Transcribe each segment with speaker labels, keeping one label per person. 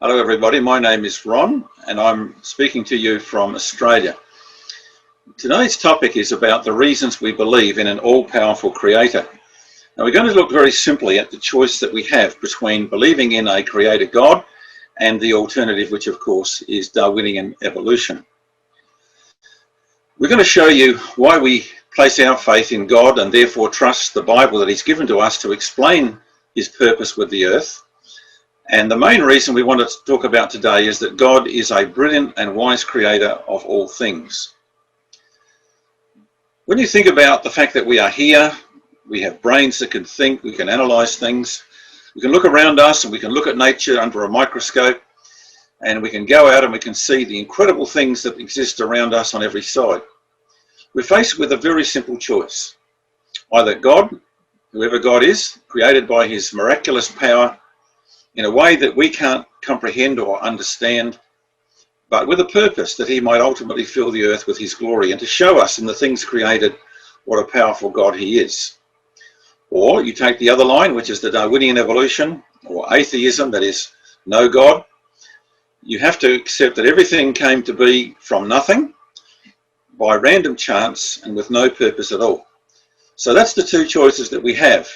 Speaker 1: Hello everybody, my name is Ron and I'm speaking to you from Australia. Today's topic is about the reasons we believe in an all-powerful creator. Now we're going to look very simply at the choice that we have between believing in a creator God and the alternative, which of course is Darwinian evolution. We're going to show you why we place our faith in God and therefore trust the Bible that He's given to us to explain His purpose with the earth. And the main reason we want to talk about today is that God is a brilliant and wise creator of all things. When you think about the fact that we are here, we have brains that can think, we can analyze things, we can look around us and we can look at nature under a microscope, and we can go out and we can see the incredible things that exist around us on every side. We're faced with a very simple choice. Either God, whoever God is, created by His miraculous power, in a way that we can't comprehend or understand, but with a purpose that He might ultimately fill the earth with His glory and to show us in the things created what a powerful God He is. Or you take the other line, which is the Darwinian evolution or atheism, that is no God. You have to accept that everything came to be from nothing by random chance and with no purpose at all. So that's the two choices that we have.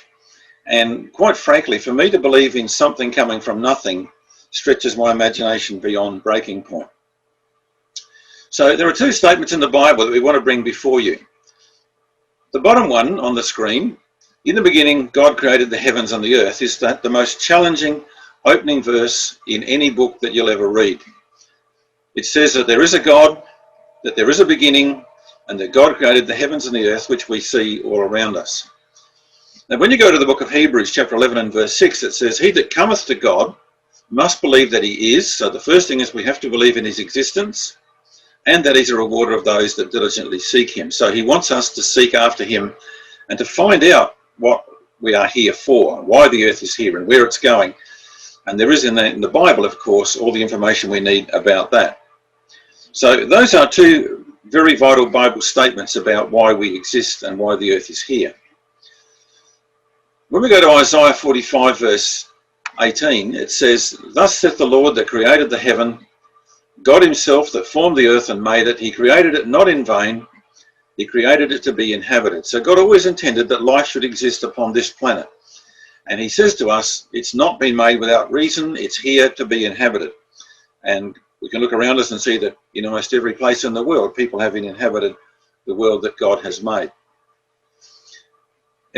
Speaker 1: And quite frankly, for me to believe in something coming from nothing stretches my imagination beyond breaking point. So there are two statements in the Bible that we want to bring before you. The bottom one on the screen, in the beginning God created the heavens and the earth, is that the most challenging opening verse in any book that you'll ever read. It says that there is a God, that there is a beginning, and that God created the heavens and the earth, which we see all around us. Now, when you go to the book of Hebrews, chapter 11 and verse 6, it says, "He that cometh to God must believe that He is." So the first thing is we have to believe in His existence and that He's a rewarder of those that diligently seek Him. So He wants us to seek after Him and to find out what we are here for, why the earth is here and where it's going. And there is in the Bible, of course, all the information we need about that. So those are two very vital Bible statements about why we exist and why the earth is here. When we go to Isaiah 45 verse 18, it says, "Thus saith the Lord that created the heaven, God Himself that formed the earth and made it. He created it not in vain. He created it to be inhabited." So God always intended that life should exist upon this planet. And He says to us, it's not been made without reason. It's here to be inhabited. And we can look around us and see that in almost every place in the world, people have inhabited the world that God has made.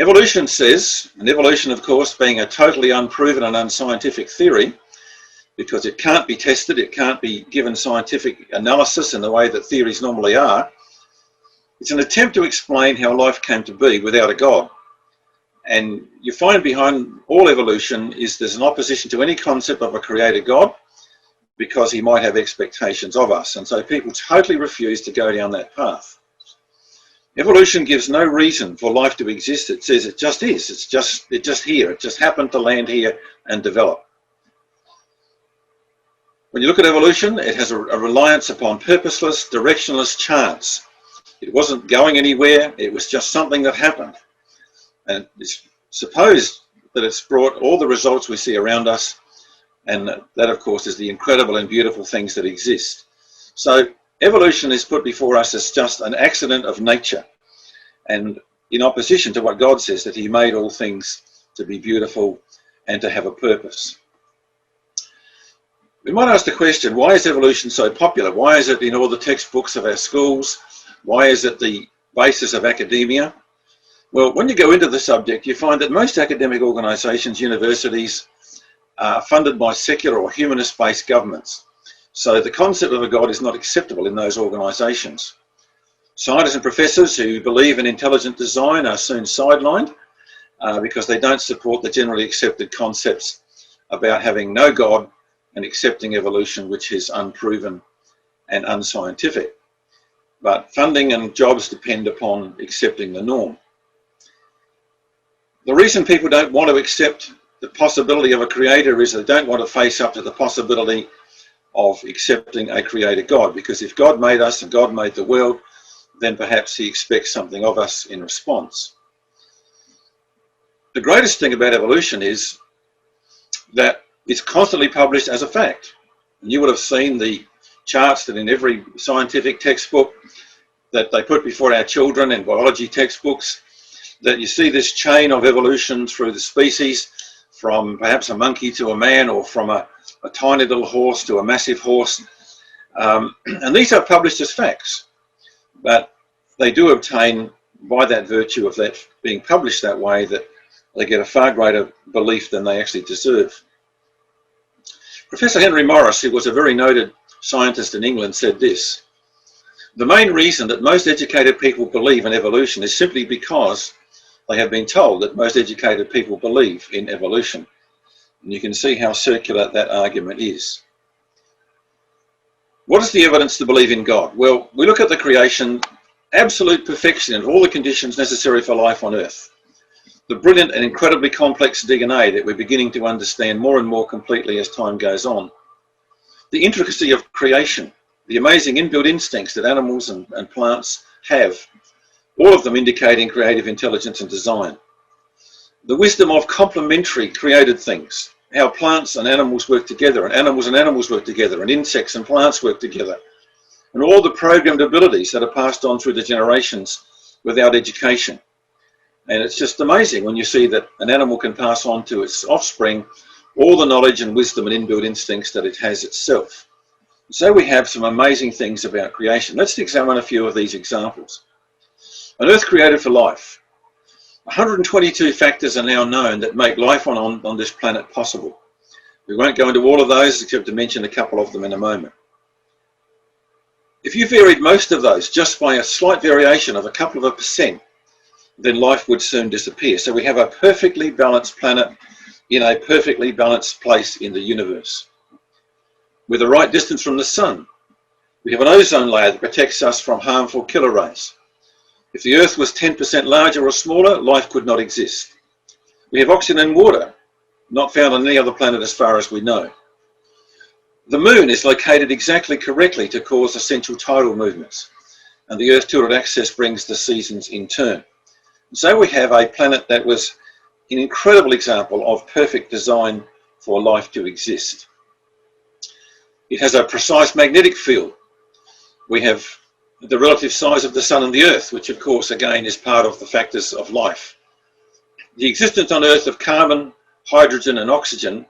Speaker 1: Evolution says, and evolution of course being a totally unproven and unscientific theory, because it can't be tested, it can't be given scientific analysis in the way that theories normally are, it's an attempt to explain how life came to be without a God. And you find behind all evolution is there's an opposition to any concept of a creator God, because He might have expectations of us. And so people totally refuse to go down that path. Evolution gives no reason for life to exist. It says it just is. It's just here. It just happened to land here and develop. When you look at evolution, it has a reliance upon purposeless, directionless chance. It wasn't going anywhere. It was just something that happened. And it's supposed that it's brought all the results we see around us. And that, of course, is the incredible and beautiful things that exist. So evolution is put before us as just an accident of nature, and in opposition to what God says, that He made all things to be beautiful and to have a purpose. We might ask the question, why is evolution so popular? Why is it in all the textbooks of our schools? Why is it the basis of academia? Well, when you go into the subject, you find that most academic organisations, universities, are funded by secular or humanist-based governments. So the concept of a God is not acceptable in those organisations. Scientists and professors who believe in intelligent design are soon sidelined because they don't support the generally accepted concepts about having no God and accepting evolution, which is unproven and unscientific. But funding and jobs depend upon accepting the norm. The reason people don't want to accept the possibility of a creator is they don't want to face up to the possibility of accepting a creator God, because if God made us and God made the world, then perhaps He expects something of us in response. The greatest thing about evolution is that it's constantly published as a fact. And you would have seen the charts that in every scientific textbook that they put before our children in biology textbooks, that you see this chain of evolution through the species, from perhaps a monkey to a man, or from a tiny little horse to a massive horse. And these are published as facts, but they do obtain, by that virtue of that being published that way, that they get a far greater belief than they actually deserve. Professor Henry Morris, who was a very noted scientist in England, said this: the main reason that most educated people believe in evolution is simply because they have been told that most educated people believe in evolution. And you can see how circular that argument is. What is the evidence to believe in God? Well, we look at the creation, absolute perfection of all the conditions necessary for life on Earth. The brilliant and incredibly complex DNA that we're beginning to understand more and more completely as time goes on. The intricacy of creation, the amazing inbuilt instincts that animals and plants have, all of them indicating creative intelligence and design. The wisdom of complementary created things, how plants and animals work together, and animals work together, and insects and plants work together, and all the programmed abilities that are passed on through the generations without education. And it's just amazing when you see that an animal can pass on to its offspring all the knowledge and wisdom and inbuilt instincts that it has itself. So we have some amazing things about creation. Let's examine a few of these examples. An Earth created for life. 122 factors are now known that make life on this planet possible. We won't go into all of those except to mention a couple of them in a moment. If you varied most of those just by a slight variation of a couple of %, then life would soon disappear. So we have a perfectly balanced planet in a perfectly balanced place in the universe. With the right distance from the sun, we have an ozone layer that protects us from harmful killer rays. If the Earth was 10% larger or smaller, life could not exist. We have oxygen and water, not found on any other planet as far as we know. The moon is located exactly correctly to cause essential tidal movements, and the Earth's tilted axis brings the seasons in turn. So we have a planet that was an incredible example of perfect design for life to exist. It has a precise magnetic field. We have the relative size of the sun and the Earth, which of course again is part of the factors of life. The existence on Earth of carbon, hydrogen and oxygen,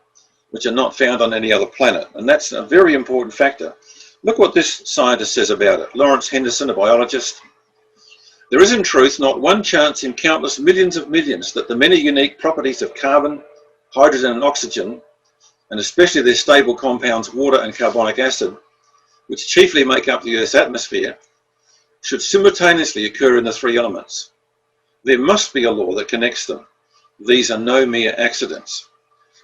Speaker 1: which are not found on any other planet, and that's a very important factor. Look what this scientist says about it. Lawrence Henderson, a biologist. There is in truth not one chance in countless millions of millions that the many unique properties of carbon, hydrogen and oxygen, and especially their stable compounds water and carbonic acid, which chiefly make up the Earth's atmosphere, should simultaneously occur in the three elements. There must be a law that connects them. These are no mere accidents.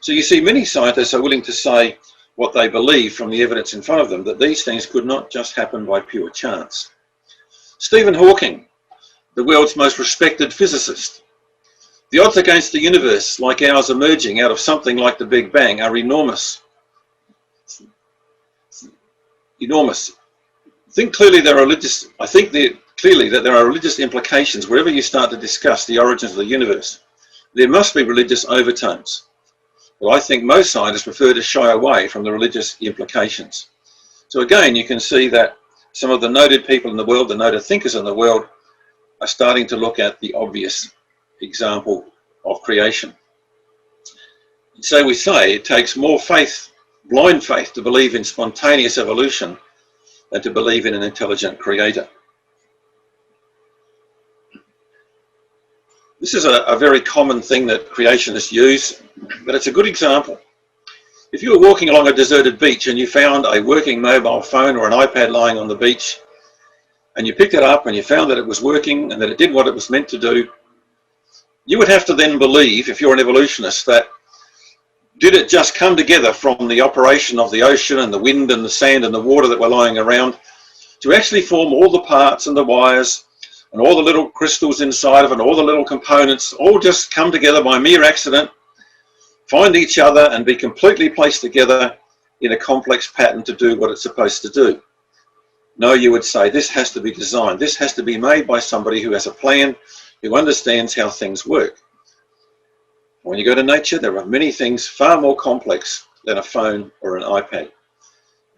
Speaker 1: So you see, many scientists are willing to say what they believe from the evidence in front of them, that these things could not just happen by pure chance. Stephen Hawking, the world's most respected physicist. The odds against the universe like ours emerging out of something like the Big Bang are enormous. Enormous. I think clearly that there are religious implications wherever you start to discuss the origins of the universe. There must be religious overtones. But I think most scientists prefer to shy away from the religious implications. So again, you can see that some of the noted people in the world, the noted thinkers in the world, are starting to look at the obvious example of creation. So we say it takes more faith, blind faith, to believe in spontaneous evolution than to believe in an intelligent creator. This is a very common thing that creationists use, but it's a good example. If you were walking along a deserted beach and you found a working mobile phone or an iPad lying on the beach, and you picked it up and you found that it was working and that it did what it was meant to do, you would have to then believe, if you're an evolutionist, that did it just come together from the operation of the ocean and the wind and the sand and the water that were lying around to actually form all the parts and the wires and all the little crystals inside of it and all the little components all just come together by mere accident, find each other and be completely placed together in a complex pattern to do what it's supposed to do? No, you would say this has to be designed. This has to be made by somebody who has a plan, who understands how things work. When you go to nature, there are many things far more complex than a phone or an iPad.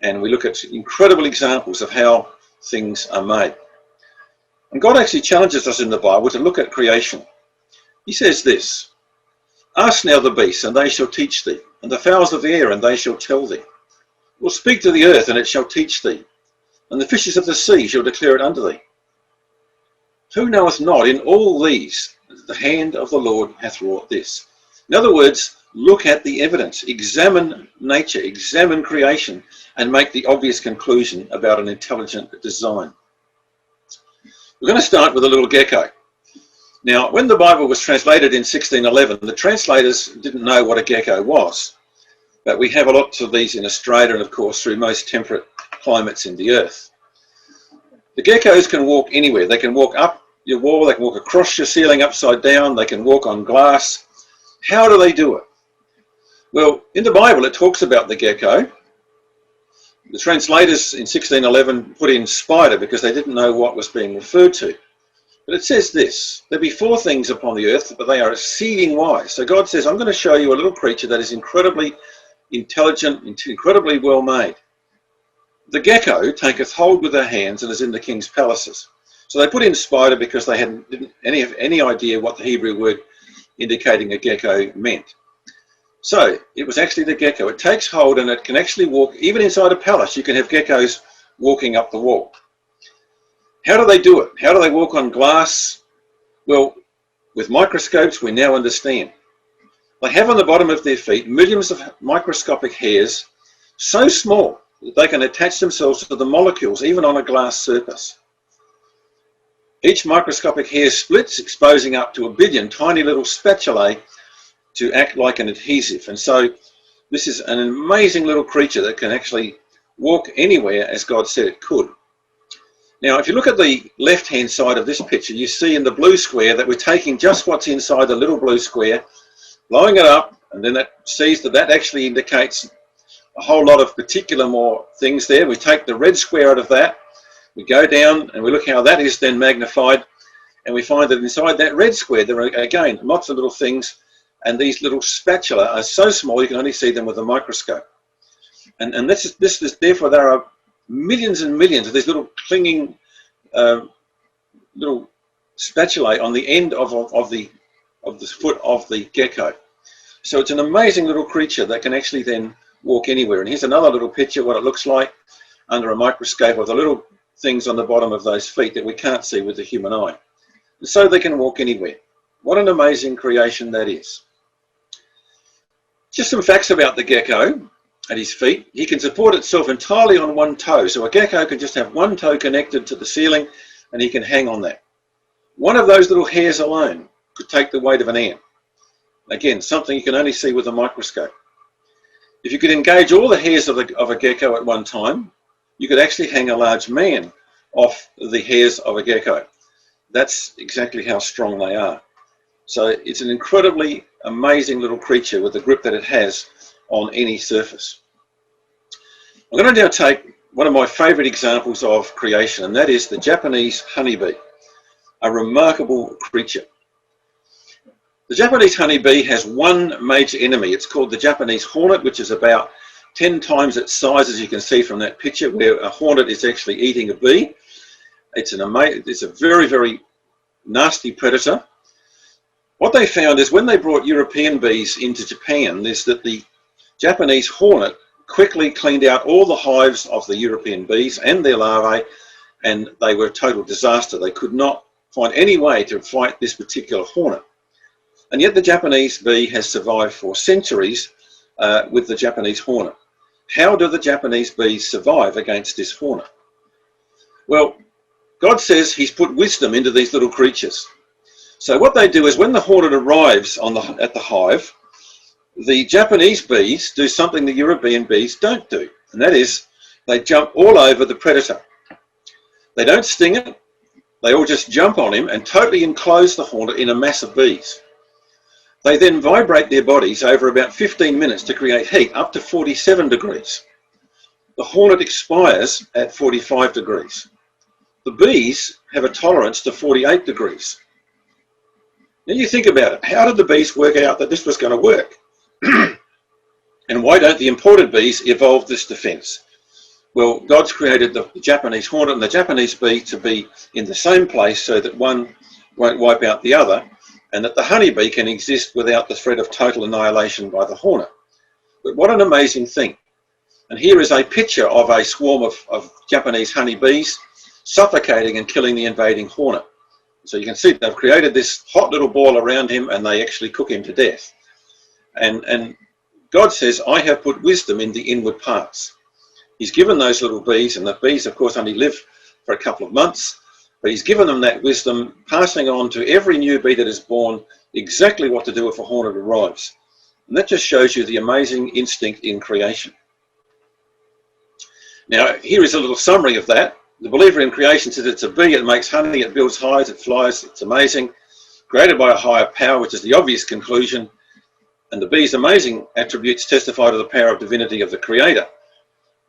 Speaker 1: and we look at incredible examples of how things are made. And God actually challenges us in the Bible to look at creation. He says this, "Ask now the beasts, and they shall teach thee, and the fowls of the air, and they shall tell thee. Will speak to the earth, and it shall teach thee, and the fishes of the sea shall declare it unto thee. Who knoweth not in all these that the hand of the Lord hath wrought this?" In other words, look at the evidence, examine nature, examine creation, and make the obvious conclusion about an intelligent design. We're going to start with a little gecko. Now, when the Bible was translated in 1611, the translators didn't know what a gecko was. But we have a lot of these in Australia and, of course, through most temperate climates in the earth. The geckos can walk anywhere. They can walk up your wall, they can walk across your ceiling upside down, they can walk on glass. How do they do it? Well, in the Bible it talks about the gecko. The translators in 1611 put in spider because they didn't know what was being referred to. But it says this, "There be 4 things upon the earth, but they are exceeding wise." So God says, I'm going to show you a little creature that is incredibly intelligent, incredibly well made. "The gecko taketh hold with her hands and is in the king's palaces." So they put in spider because they didn't have any idea what the Hebrew word indicating a gecko meant. So it was actually the gecko. It takes hold and it can actually walk, even inside a palace, you can have geckos walking up the wall. How do they do it? How do they walk on glass? Well, with microscopes we now understand. They have on the bottom of their feet millions of microscopic hairs, so small that they can attach themselves to the molecules, even on a glass surface. Each microscopic hair splits, exposing up to 1 billion tiny little spatulae to act like an adhesive. And so this is an amazing little creature that can actually walk anywhere as God said it could. Now, if you look at the left-hand side of this picture, you see in the blue square that we're taking just what's inside the little blue square, blowing it up, and then that sees that actually indicates a whole lot of particular more things there. We take the red square out of that, we go down and we look how that is then magnified, and we find that inside that red square there are again lots of little things, and these little spatula are so small you can only see them with a microscope. And this is therefore there are millions and millions of these little clinging little spatulae on the end of the foot of the gecko. So it's an amazing little creature that can actually then walk anywhere. And here's another little picture what it looks like under a microscope of the little things on the bottom of those feet that we can't see with the human eye. And so they can walk anywhere. What an amazing creation that is. Just some facts about the gecko at his feet. He can support itself entirely on one toe. So a gecko can just have one toe connected to the ceiling and he can hang on that. One of those little hairs alone could take the weight of an ant. Again, something you can only see with a microscope. If you could engage all the hairs of a gecko at one time, you could actually hang a large man off the hairs of a gecko. That's exactly how strong they are. So it's an incredibly amazing little creature with the grip that it has on any surface. I'm going to now take one of my favourite examples of creation, and that is the Japanese honeybee, a remarkable creature. The Japanese honeybee has one major enemy. It's called the Japanese hornet, which is about 10 times its size, as you can see from that picture, where a hornet is actually eating a bee. It's a very, very nasty predator. What they found is when they brought European bees into Japan is that the Japanese hornet quickly cleaned out all the hives of the European bees and their larvae, and they were a total disaster. They could not find any way to fight this particular hornet. And yet the Japanese bee has survived for centuries with the Japanese hornet. How do the Japanese bees survive against this hornet? Well, God says he's put wisdom into these little creatures. So what they do is when the hornet arrives at the hive, the Japanese bees do something the European bees don't do, and that is they jump all over the predator. They don't sting it, they all just jump on him and totally enclose the hornet in a mass of bees. They then vibrate their bodies over about 15 minutes to create heat up to 47 degrees. The hornet expires at 45 degrees. The bees have a tolerance to 48 degrees. Now you think about it, how did the bees work out that this was going to work? And why don't the imported bees evolve this defense? Well, God's created the Japanese hornet and the Japanese bee to be in the same place so that one won't wipe out the other, and that the honeybee can exist without the threat of total annihilation by the hornet. But what an amazing thing. And here is a picture of a swarm of Japanese honeybees suffocating and killing the invading hornet. So you can see they've created this hot little ball around him and they actually cook him to death. And God says, I have put wisdom in the inward parts. He's given those little bees, and the bees, of course, only live for a couple of months, but he's given them that wisdom, passing on to every new bee that is born exactly what to do if a hornet arrives. And that just shows you the amazing instinct in creation. Now, here is a little summary of that. The believer in creation says it's a bee, it makes honey, it builds hives, it flies, it's amazing, created by a higher power, which is the obvious conclusion. And the bee's amazing attributes testify to the power of divinity of the creator.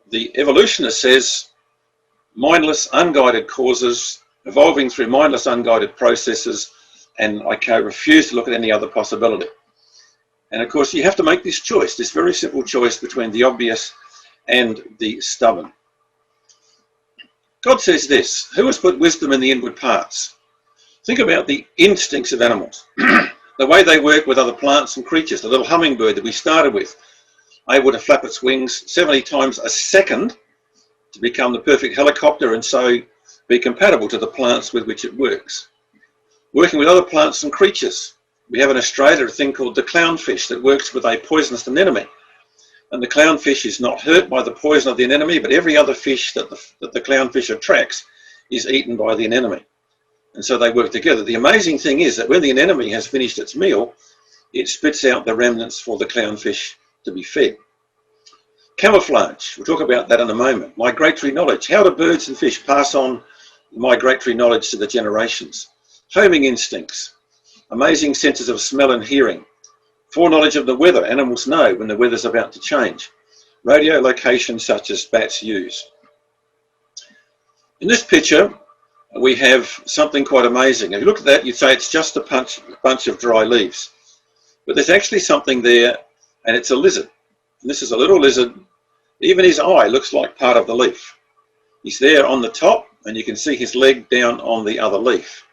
Speaker 1: The evolutionist says mindless, unguided causes, evolving through mindless, unguided processes, and I refuse to look at any other possibility. And of course, you have to make this choice, this very simple choice between the obvious and the stubborn. God says this, who has put wisdom in the inward parts? Think about the instincts of animals, the way they work with other plants and creatures. The little hummingbird that we started with, able to flap its wings 70 times a second to become the perfect helicopter and so be compatible to the plants with which it works. Working with other plants and creatures. We have in Australia a thing called the clownfish that works with a poisonous anemone. And the clownfish is not hurt by the poison of the anemone, but every other fish that the clownfish attracts is eaten by the anemone. And so they work together. The amazing thing is that when the anemone has finished its meal, it spits out the remnants for the clownfish to be fed. Camouflage, we'll talk about that in a moment. Migratory knowledge, how do birds and fish pass on migratory knowledge to the generations? Homing instincts, amazing senses of smell and hearing. Foreknowledge of the weather, animals know when the weather's about to change. Radio location such as bats use. In this picture, we have something quite amazing. If you look at that, you'd say it's just a bunch of dry leaves. But there's actually something there, and it's a lizard. And this is a little lizard. Even his eye looks like part of the leaf. He's there on the top, and you can see his leg down on the other leaf.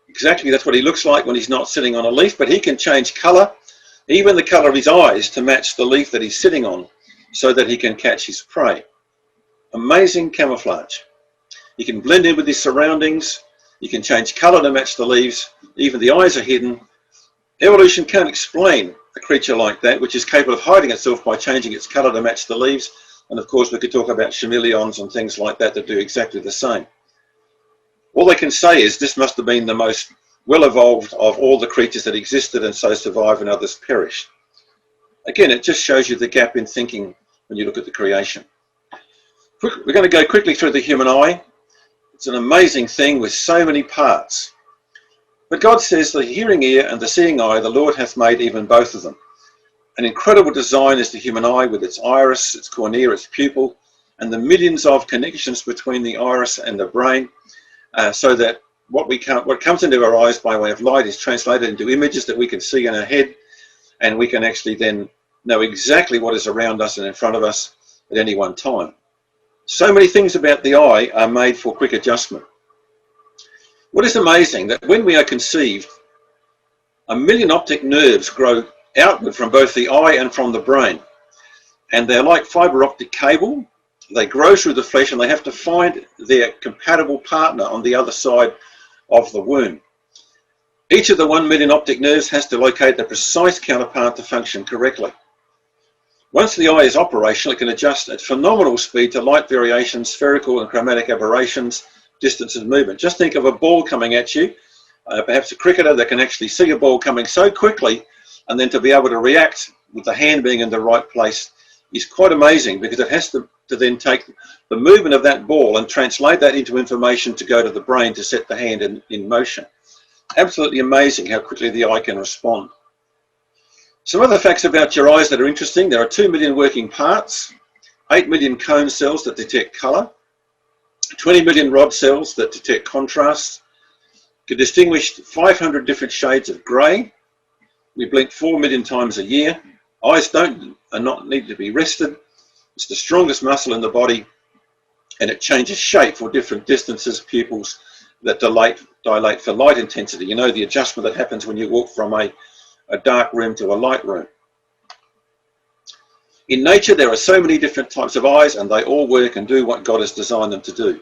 Speaker 1: Exactly, that's what he looks like when he's not sitting on a leaf, but he can change colour, even the colour of his eyes, to match the leaf that he's sitting on, so that he can catch his prey. Amazing camouflage. He can blend in with his surroundings, he can change colour to match the leaves, even the eyes are hidden. Evolution can't explain a creature like that, which is capable of hiding itself by changing its colour to match the leaves. And of course, we could talk about chameleons and things like that that do exactly the same. All they can say is this must have been the most well-evolved of all the creatures that existed and so survived and others perished. Again, it just shows you the gap in thinking when you look at the creation. We're going to go quickly through the human eye. It's an amazing thing with so many parts. But God says the hearing ear and the seeing eye, the Lord hath made even both of them. An incredible design is the human eye with its iris, its cornea, its pupil, and the millions of connections between the iris and the brain, so that what comes into our eyes by way of light is translated into images that we can see in our head, and we can actually then know exactly what is around us and in front of us at any one time. So many things about the eye are made for quick adjustment. What is amazing that when we are conceived, 1 million optic nerves grow outward from both the eye and from the brain. And they're like fibre optic cable. They grow through the flesh and they have to find their compatible partner on the other side of the womb. Each of the 1 million optic nerves has to locate the precise counterpart to function correctly. Once the eye is operational, it can adjust at phenomenal speed to light variations, spherical and chromatic aberrations, distance and movement. Just think of a ball coming at you, perhaps a cricketer that can actually see a ball coming so quickly, and then to be able to react with the hand being in the right place is quite amazing, because it has to then take the movement of that ball and translate that into information to go to the brain to set the hand in motion. Absolutely amazing how quickly the eye can respond. Some other facts about your eyes that are interesting. There are 2 million working parts, 8 million cone cells that detect colour, 20 million rod cells that detect contrast, can distinguish 500 different shades of grey. We blink 4 million times a year. Eyes are not need to be rested. It's the strongest muscle in the body, and it changes shape for different distances, pupils that dilate for light intensity. You know, the adjustment that happens when you walk from a dark room to a light room. In nature, there are so many different types of eyes, and they all work and do what God has designed them to do.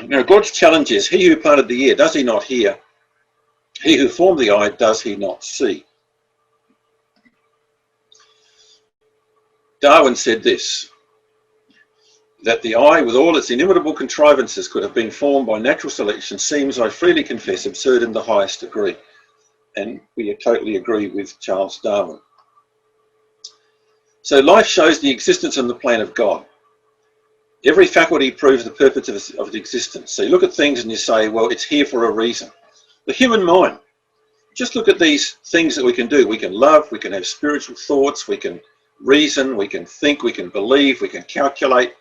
Speaker 1: Now, God's challenge is, he who planted the ear, does he not hear? He who formed the eye, does he not see? Darwin said this, that the eye, with all its inimitable contrivances, could have been formed by natural selection seems, I freely confess, absurd in the highest degree. And we totally agree with Charles Darwin. So life shows the existence and the plan of God. Every faculty proves the purpose of its existence. So you look at things and you say, well, it's here for a reason. The human mind, just look at these things that we can do. We can love, we can have spiritual thoughts, we can reason, we can think, we can believe, we can calculate,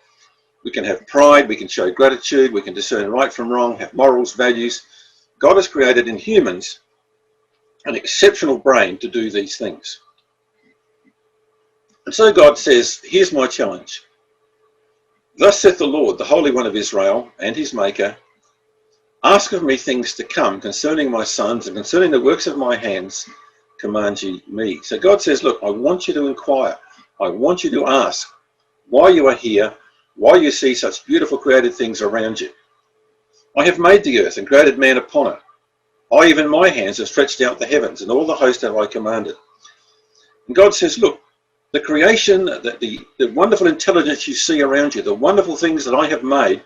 Speaker 1: we can have pride, we can show gratitude, we can discern right from wrong, have morals, values. God has created in humans an exceptional brain to do these things. And so God says, here's my challenge. Thus saith the Lord, the Holy One of Israel, and his Maker, ask of me things to come concerning my sons and concerning the works of my hands, command ye me. So God says, look, I want you to inquire. I want you to ask why you are here, why you see such beautiful created things around you. I have made the earth and created man upon it. I, even my hands, have stretched out the heavens, and all the host have I commanded. And God says, look, the creation, the wonderful intelligence you see around you, the wonderful things that I have made,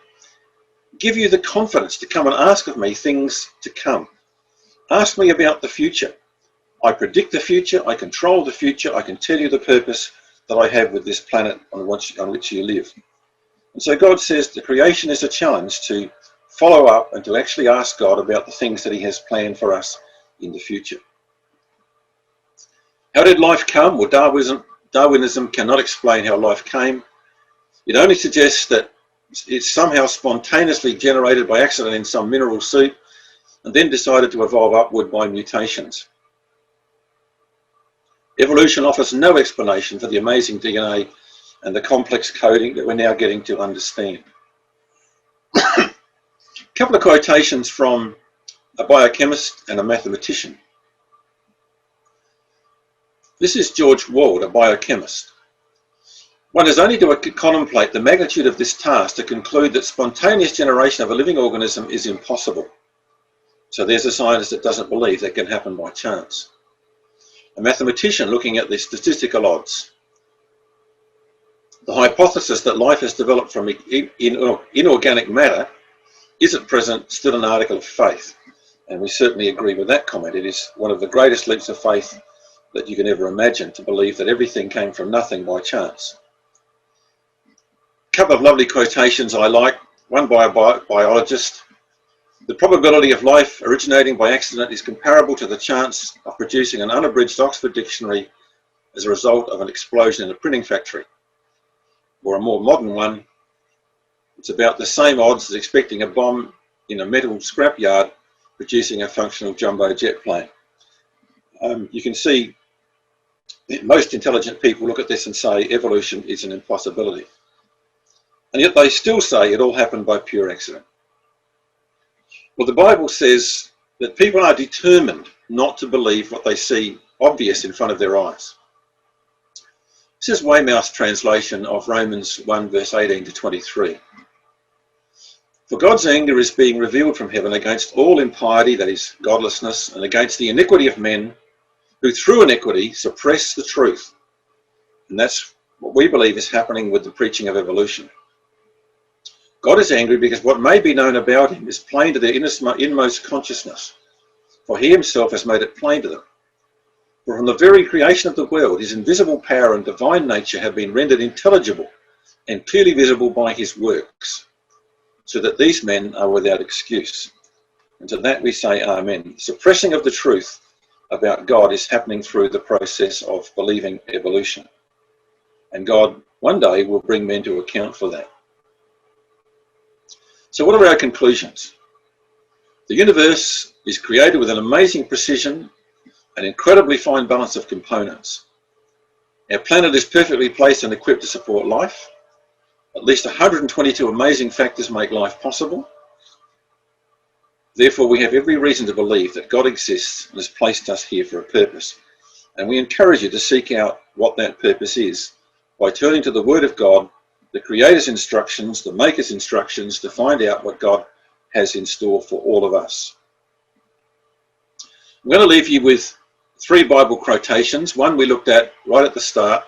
Speaker 1: give you the confidence to come and ask of me things to come. Ask me about the future. I predict the future, I control the future, I can tell you the purpose that I have with this planet on which you live. And so God says the creation is a challenge to follow up and to actually ask God about the things that he has planned for us in the future. How did life come? Well, Darwinism cannot explain how life came. It only suggests that it's somehow spontaneously generated by accident in some mineral soup and then decided to evolve upward by mutations. Evolution offers no explanation for the amazing DNA and the complex coding that we're now getting to understand. A couple of quotations from a biochemist and a mathematician. This is George Wald, a biochemist. One has only to contemplate the magnitude of this task to conclude that spontaneous generation of a living organism is impossible. So there's a scientist that doesn't believe that can happen by chance. A mathematician looking at the statistical odds. The hypothesis that life has developed from inorganic matter is at present still an article of faith. And we certainly agree with that comment. It is one of the greatest leaps of faith that you can ever imagine, to believe that everything came from nothing by chance. A couple of lovely quotations I like. One by a biologist. The probability of life originating by accident is comparable to the chance of producing an unabridged Oxford dictionary as a result of an explosion in a printing factory. Or a more modern one, it's about the same odds as expecting a bomb in a metal scrapyard producing a functional jumbo jet plane. You can see most intelligent people look at this and say evolution is an impossibility. And yet they still say it all happened by pure accident. Well, the Bible says that people are determined not to believe what they see obvious in front of their eyes. This is Weymouth's translation of Romans 1 verse 18 to 23. For God's anger is being revealed from heaven against all impiety, that is godlessness, and against the iniquity of men who through iniquity suppress the truth. And that's what we believe is happening with the preaching of evolution. God is angry because what may be known about him is plain to their inmost consciousness, for he himself has made it plain to them. For from the very creation of the world, his invisible power and divine nature have been rendered intelligible and clearly visible by his works, so that these men are without excuse. And to that we say amen. The suppressing of the truth about God is happening through the process of believing evolution. And God one day will bring men to account for that. So what are our conclusions? The universe is created with an amazing precision, an incredibly fine balance of components. Our planet is perfectly placed and equipped to support life. At least 122 amazing factors make life possible. Therefore, we have every reason to believe that God exists and has placed us here for a purpose. And we encourage you to seek out what that purpose is by turning to the Word of God, the Creator's instructions, the Maker's instructions, to find out what God has in store for all of us. I'm going to leave you with 3 Bible quotations. One we looked at right at the start.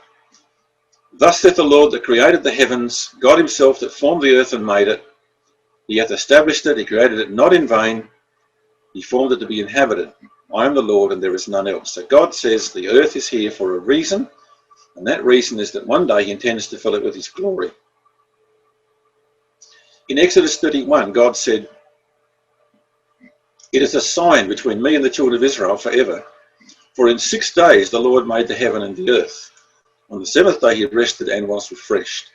Speaker 1: Thus saith the Lord that created the heavens, God himself that formed the earth and made it. He hath established it, he created it not in vain. He formed it to be inhabited. I am the Lord and there is none else. So God says the earth is here for a reason, and that reason is that one day he intends to fill it with his glory. In Exodus 31, God said, it is a sign between me and the children of Israel forever. For in 6 days the Lord made the heaven and the earth. On the 7th day he rested and was refreshed.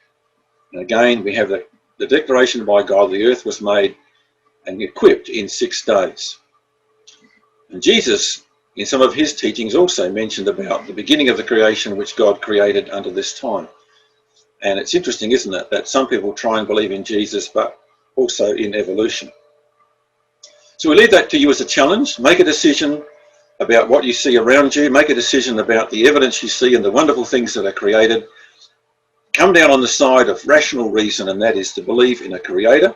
Speaker 1: And again we have the declaration by God, the earth was made and equipped in 6 days. And Jesus, in some of his teachings, also mentioned about the beginning of the creation which God created under this time. And it's interesting, isn't it, that some people try and believe in Jesus but also in evolution. So we leave that to you as a challenge. Make a decision about what you see around you. Make a decision about the evidence you see and the wonderful things that are created. Come down on the side of rational reason, and that is to believe in a creator.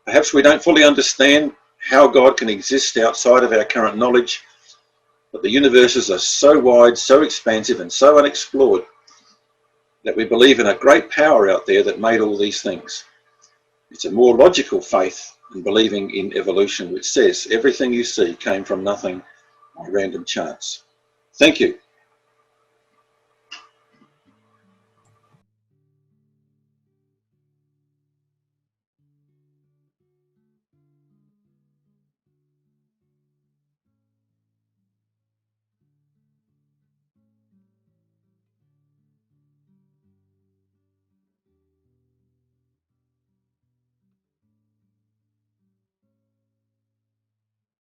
Speaker 1: Perhaps we don't fully understand how God can exist outside of our current knowledge, but the universes are so wide, so expansive, and so unexplored that we believe in a great power out there that made all these things. It's a more logical faith than believing in evolution, which says everything you see came from nothing by random chance. Thank you.